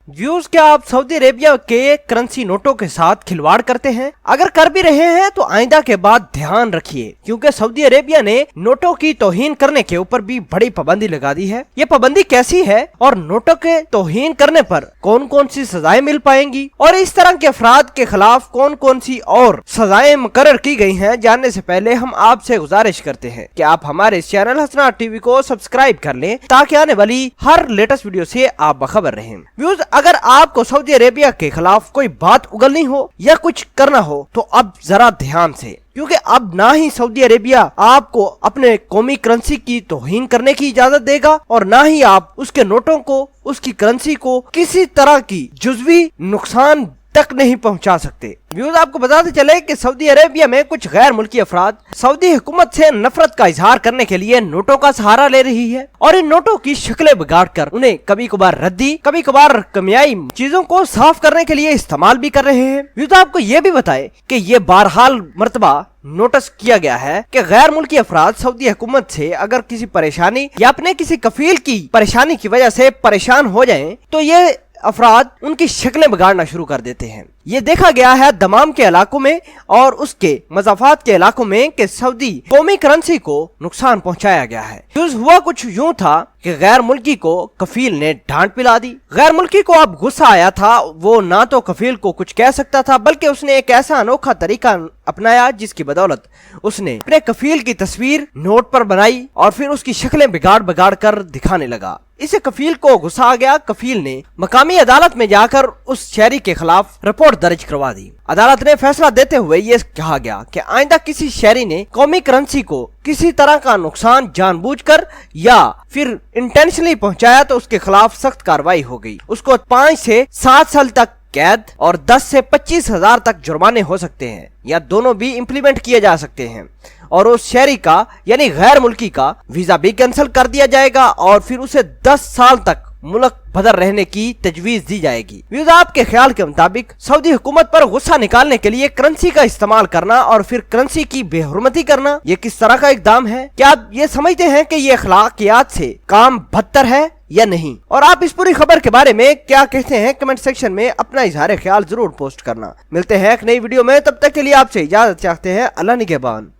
Views, क्या आप Saudi Arabia के करेंसी नोटों के साथ खिलवाड़ करते हैं? अगर कर भी रहे हैं तो आइंदा के बाद ध्यान रखिए, क्योंकि सऊदी अरेबिया ने नोटों की तौहीन करने के ऊपर भी बड़ी पाबंदी लगा दी है। ये पाबंदी कैसी है और नोटों के तौहीन करने पर कौन कौन सी सजाएं मिल पाएंगी और इस तरह के अफराद के खिलाफ कौन कौन सी और सजाएं मुकर्रर की गई हैं, जानने से पहले हम आपसे गुजारिश करते हैं कि आप हमारे इस चैनल हसनात टीवी को सब्सक्राइब कर लें, ताकि आने वाली हर लेटेस्ट वीडियो से आप बखबर रहें। व्यूज, अगर आपको सऊदी अरेबिया के खिलाफ कोई बात उगलनी हो या कुछ करना हो तो अब जरा ध्यान से, क्योंकि अब ना ही सऊदी अरेबिया आपको अपने कौमी करेंसी की तौहीन करने की इजाजत देगा और ना ही आप उसके नोटों को, उसकी करेंसी को किसी तरह की जुज़वी नुकसान तक नहीं पहुंचा सकते। व्यूज, आपको बताते चले कि सऊदी अरेबिया में कुछ गैर मुल्की अफराद सऊदी हुकूमत से नफरत का इजहार करने के लिए नोटों का सहारा ले रही है और इन नोटों की शक्लें बिगाड़ कर उन्हें कभी कभार रद्दी, कभी कभार कमियाई चीजों को साफ करने के लिए इस्तेमाल भी कर रहे हैं। व्यूज, आपको ये भी बताए कि ये बहरहाल मर्तबा नोटिस किया गया है कि गैर मुल्की अफराद सऊदी हुकूमत से अगर किसी परेशानी या अपने किसी कफील की परेशानी की वजह से परेशान हो जाएं तो ये अफराद उनकी शक्लें बिगाड़ना शुरू कर देते हैं। ये देखा गया है दमाम के इलाकों में और उसके मज़ाफात के इलाकों में कि सऊदी कौमी करेंसी को नुकसान पहुंचाया गया है। हुआ कुछ यूं था कि गैर मुल्की को कफील ने डांट पिला दी। गैर मुल्की को अब गुस्सा आया था, वो ना तो कफील को कुछ कह सकता था, बल्कि उसने एक ऐसा अनोखा तरीका अपनाया जिसकी बदौलत उसने अपने कफील की तस्वीर नोट पर बनाई और फिर उसकी शक्लें बिगाड़ बिगाड़ कर दिखाने लगा। इसे कफील को गुस्सा आ गया। कफील ने मकामी अदालत में जाकर उस शहरी के खिलाफ रिपोर्ट दर्ज करवा दी। अदालत ने फैसला देते हुए ये कहा गया कि आइंदा किसी शहरी ने कौमी करेंसी को किसी तरह का नुकसान जानबूझकर या फिर इंटेंशनली पहुंचाया तो उसके खिलाफ सख्त कार्रवाई हो गई। उसको 5 से 7 साल तक कैद और 10 से 25,000 तक जुर्माने हो सकते हैं या दोनों भी इम्प्लीमेंट किए जा सकते हैं और उस शहरी का यानी गैर मुल्की का वीजा भी कैंसिल कर दिया जाएगा और फिर उसे 10 साल तक मुल्क बदर रहने की तजवीज दी जाएगी। व्यूज, आपके ख्याल के मुताबिक सऊदी हुकूमत पर गुस्सा निकालने के लिए करेंसी का इस्तेमाल करना और फिर करेंसी की बेहुरमती करना ये किस तरह का इकदाम है? क्या आप ये समझते हैं कि ये अखलाकियात से काम बदतर है या नहीं? और आप इस पूरी खबर के बारे में क्या कहते हैं? कमेंट सेक्शन में अपना इजहार ख्याल जरूर पोस्ट करना। मिलते हैं एक नई वीडियो में, तब तक के लिए आपसे इजाजत चाहते हैं। अल्लाह निगहबान।